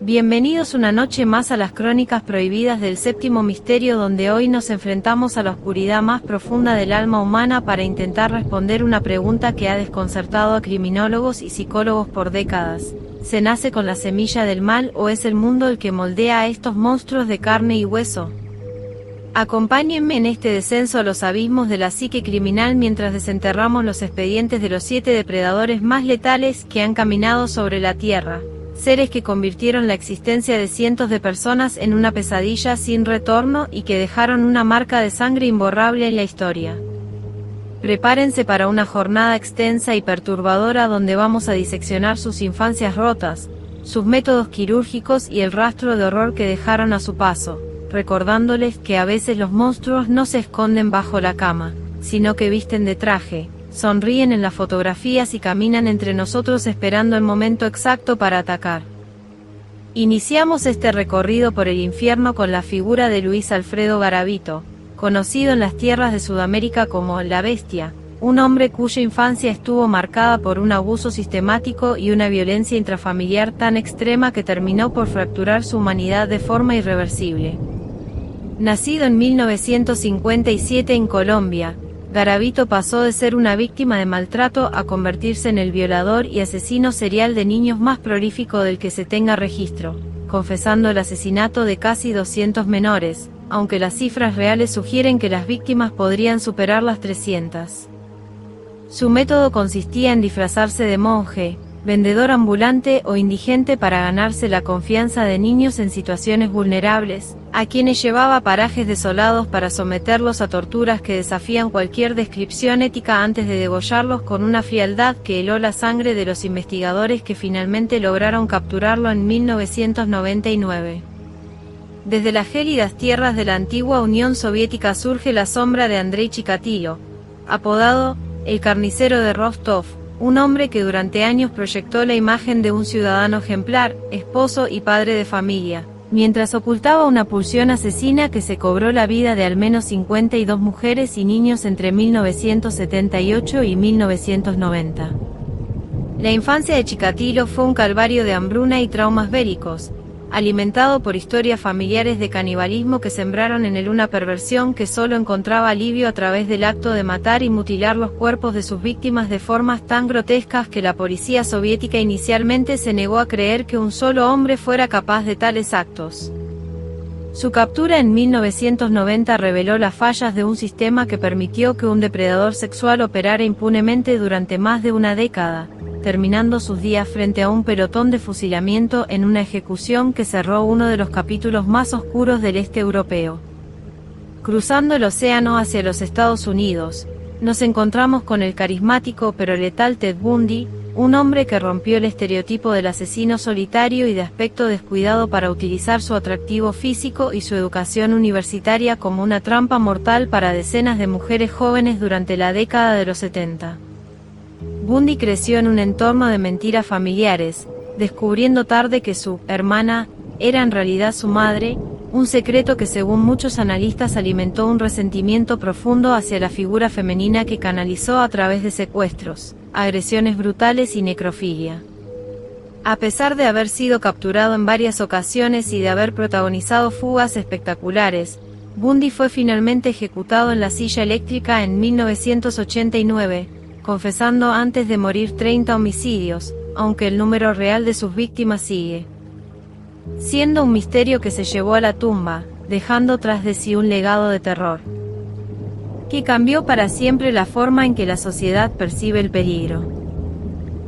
Bienvenidos una noche más a las crónicas prohibidas del séptimo misterio, donde hoy nos enfrentamos a la oscuridad más profunda del alma humana para intentar responder una pregunta que ha desconcertado a criminólogos y psicólogos por décadas. ¿Se nace con la semilla del mal o es el mundo el que moldea a estos monstruos de carne y hueso? Acompáñenme en este descenso a los abismos de la psique criminal mientras desenterramos los expedientes de los 7 depredadores más letales que han caminado sobre la Tierra. Seres que convirtieron la existencia de cientos de personas en una pesadilla sin retorno y que dejaron una marca de sangre imborrable en la historia. Prepárense para una jornada extensa y perturbadora donde vamos a diseccionar sus infancias rotas, sus métodos quirúrgicos y el rastro de horror que dejaron a su paso, recordándoles que a veces los monstruos no se esconden bajo la cama, sino que visten de traje, sonríen en las fotografías y caminan entre nosotros esperando el momento exacto para atacar. Iniciamos este recorrido por el infierno con la figura de Luis Alfredo Garavito, conocido en las tierras de Sudamérica como La Bestia, un hombre cuya infancia estuvo marcada por un abuso sistemático y una violencia intrafamiliar tan extrema que terminó por fracturar su humanidad de forma irreversible. Nacido en 1957 en Colombia, Garavito pasó de ser una víctima de maltrato a convertirse en el violador y asesino serial de niños más prolífico del que se tenga registro, confesando el asesinato de casi 200 menores, aunque las cifras reales sugieren que las víctimas podrían superar las 300. Su método consistía en disfrazarse de monje, vendedor ambulante o indigente para ganarse la confianza de niños en situaciones vulnerables, a quienes llevaba a parajes desolados para someterlos a torturas que desafían cualquier descripción ética antes de degollarlos con una frialdad que heló la sangre de los investigadores que finalmente lograron capturarlo en 1999. Desde las gélidas tierras de la antigua Unión Soviética surge la sombra de Andrei Chikatilo, apodado el carnicero de Rostov, un hombre que durante años proyectó la imagen de un ciudadano ejemplar, esposo y padre de familia, mientras ocultaba una pulsión asesina que se cobró la vida de al menos 52 mujeres y niños entre 1978 y 1990. La infancia de Chikatilo fue un calvario de hambruna y traumas bélicos, alimentado por historias familiares de canibalismo que sembraron en él una perversión que solo encontraba alivio a través del acto de matar y mutilar los cuerpos de sus víctimas de formas tan grotescas que la policía soviética inicialmente se negó a creer que un solo hombre fuera capaz de tales actos. Su captura en 1990 reveló las fallas de un sistema que permitió que un depredador sexual operara impunemente durante más de una década, terminando sus días frente a un pelotón de fusilamiento en una ejecución que cerró uno de los capítulos más oscuros del este europeo. Cruzando el océano hacia los Estados Unidos, nos encontramos con el carismático pero letal Ted Bundy, un hombre que rompió el estereotipo del asesino solitario y de aspecto descuidado para utilizar su atractivo físico y su educación universitaria como una trampa mortal para decenas de mujeres jóvenes durante la década de los 70. Bundy creció en un entorno de mentiras familiares, descubriendo tarde que su hermana era en realidad su madre, un secreto que según muchos analistas alimentó un resentimiento profundo hacia la figura femenina que canalizó a través de secuestros, agresiones brutales y necrofilia. A pesar de haber sido capturado en varias ocasiones y de haber protagonizado fugas espectaculares, Bundy fue finalmente ejecutado en la silla eléctrica en 1989, confesando antes de morir 30 homicidios, aunque el número real de sus víctimas sigue siendo un misterio que se llevó a la tumba, dejando tras de sí un legado de terror que cambió para siempre la forma en que la sociedad percibe el peligro.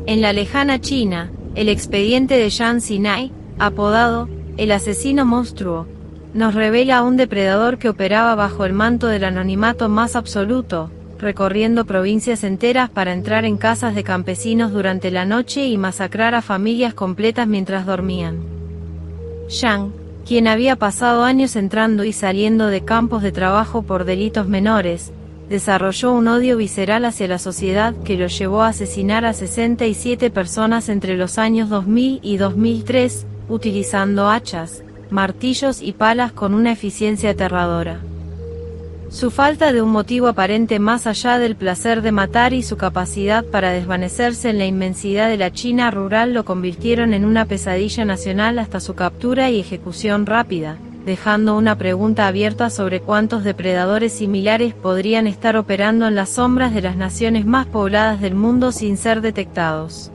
En la lejana China, el expediente de Jiang Xinai, apodado el asesino monstruo, nos revela a un depredador que operaba bajo el manto del anonimato más absoluto, recorriendo provincias enteras para entrar en casas de campesinos durante la noche y masacrar a familias completas mientras dormían. Jiang, quien había pasado años entrando y saliendo de campos de trabajo por delitos menores, desarrolló un odio visceral hacia la sociedad que lo llevó a asesinar a 67 personas entre los años 2000 y 2003, utilizando hachas, martillos y palas con una eficiencia aterradora. Su falta de un motivo aparente más allá del placer de matar y su capacidad para desvanecerse en la inmensidad de la China rural lo convirtieron en una pesadilla nacional hasta su captura y ejecución rápida, dejando una pregunta abierta sobre cuántos depredadores similares podrían estar operando en las sombras de las naciones más pobladas del mundo sin ser detectados.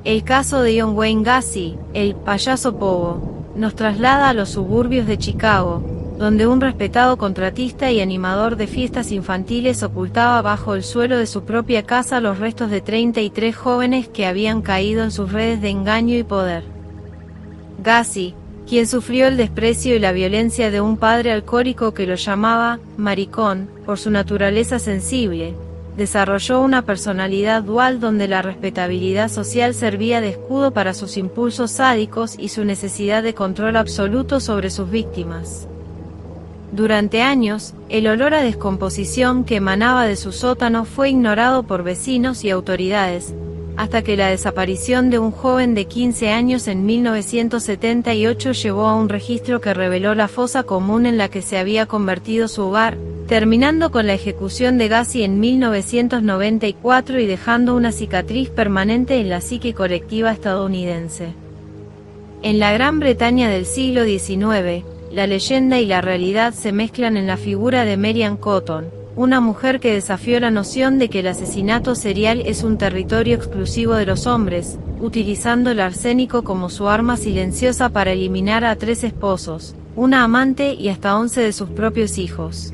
El caso de John Wayne Gacy, el payaso Pogo, nos traslada a los suburbios de Chicago, donde un respetado contratista y animador de fiestas infantiles ocultaba bajo el suelo de su propia casa los restos de 33 jóvenes que habían caído en sus redes de engaño y poder. Gacy, quien sufrió el desprecio y la violencia de un padre alcohólico que lo llamaba maricón por su naturaleza sensible, desarrolló una personalidad dual donde la respetabilidad social servía de escudo para sus impulsos sádicos y su necesidad de control absoluto sobre sus víctimas. Durante años, el olor a descomposición que emanaba de su sótano fue ignorado por vecinos y autoridades, hasta que la desaparición de un joven de 15 años en 1978 llevó a un registro que reveló la fosa común en la que se había convertido su hogar, terminando con la ejecución de Gacy en 1994 y dejando una cicatriz permanente en la psique colectiva estadounidense. En la Gran Bretaña del siglo XIX, la leyenda y la realidad se mezclan en la figura de Marian Cotton, una mujer que desafió la noción de que el asesinato serial es un territorio exclusivo de los hombres, utilizando el arsénico como su arma silenciosa para eliminar a 3 esposos, una amante y hasta 11 de sus propios hijos.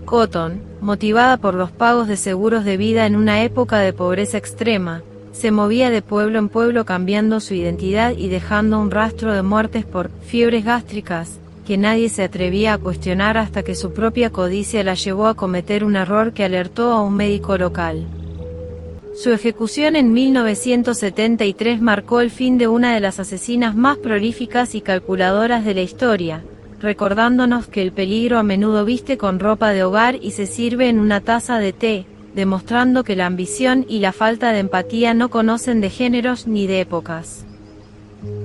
Cotton, motivada por los pagos de seguros de vida en una época de pobreza extrema, se movía de pueblo en pueblo cambiando su identidad y dejando un rastro de muertes por fiebres gástricas, que nadie se atrevía a cuestionar hasta que su propia codicia la llevó a cometer un error que alertó a un médico local. Su ejecución en 1973 marcó el fin de una de las asesinas más prolíficas y calculadoras de la historia, recordándonos que el peligro a menudo viste con ropa de hogar y se sirve en una taza de té, demostrando que la ambición y la falta de empatía no conocen de géneros ni de épocas.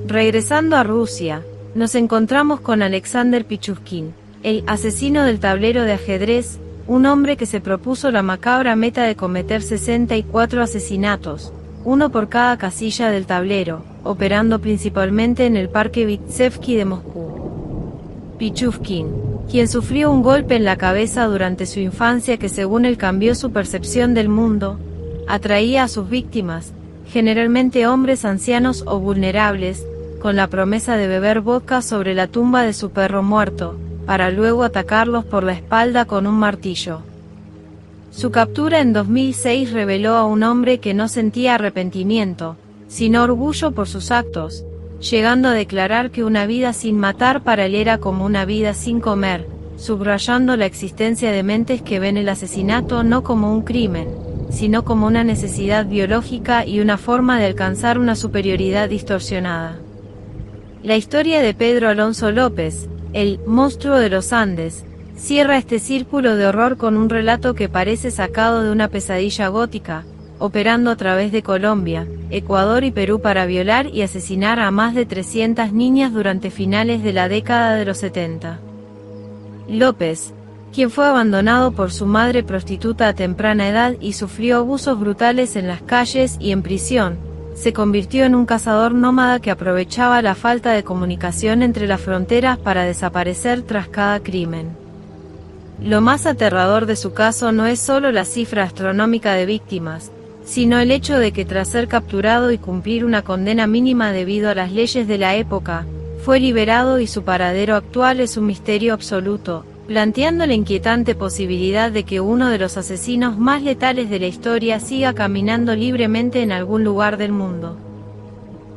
Regresando a Rusia, nos encontramos con Alexander Pichushkin, el asesino del tablero de ajedrez, un hombre que se propuso la macabra meta de cometer 64 asesinatos, uno por cada casilla del tablero, operando principalmente en el Parque Vitsevsky de Moscú. Pichushkin, quien sufrió un golpe en la cabeza durante su infancia que según él cambió su percepción del mundo, atraía a sus víctimas, generalmente hombres ancianos o vulnerables, con la promesa de beber vodka sobre la tumba de su perro muerto, para luego atacarlos por la espalda con un martillo. Su captura en 2006 reveló a un hombre que no sentía arrepentimiento, sino orgullo por sus actos, llegando a declarar que una vida sin matar para él era como una vida sin comer, subrayando la existencia de mentes que ven el asesinato no como un crimen, sino como una necesidad biológica y una forma de alcanzar una superioridad distorsionada. La historia de Pedro Alonso López, el monstruo de los Andes, cierra este círculo de horror con un relato que parece sacado de una pesadilla gótica, operando a través de Colombia, Ecuador y Perú para violar y asesinar a más de 300 niñas durante finales de la década de los 70. López, quien fue abandonado por su madre prostituta a temprana edad y sufrió abusos brutales en las calles y en prisión, se convirtió en un cazador nómada que aprovechaba la falta de comunicación entre las fronteras para desaparecer tras cada crimen. Lo más aterrador de su caso no es solo la cifra astronómica de víctimas, sino el hecho de que tras ser capturado y cumplir una condena mínima debido a las leyes de la época, fue liberado y su paradero actual es un misterio absoluto, planteando la inquietante posibilidad de que uno de los asesinos más letales de la historia siga caminando libremente en algún lugar del mundo.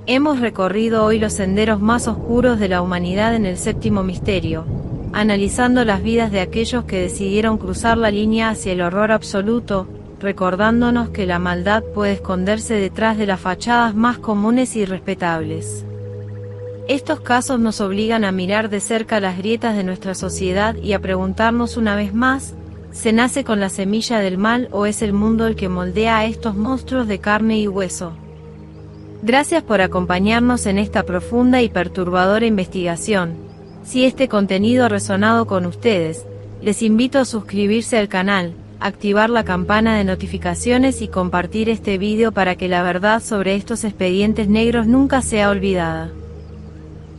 Hemos recorrido hoy los senderos más oscuros de la humanidad en el séptimo misterio, analizando las vidas de aquellos que decidieron cruzar la línea hacia el horror absoluto, recordándonos que la maldad puede esconderse detrás de las fachadas más comunes y respetables. Estos casos nos obligan a mirar de cerca las grietas de nuestra sociedad y a preguntarnos una vez más, ¿se nace con la semilla del mal o es el mundo el que moldea a estos monstruos de carne y hueso? Gracias por acompañarnos en esta profunda y perturbadora investigación. Si este contenido ha resonado con ustedes, Les invito a suscribirse al canal, activar la campana de notificaciones y compartir este vídeo para que la verdad sobre estos expedientes negros nunca sea olvidada.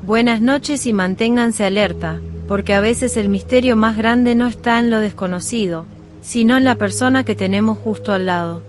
Buenas noches y manténganse alerta, porque a veces el misterio más grande no está en lo desconocido, sino en la persona que tenemos justo al lado.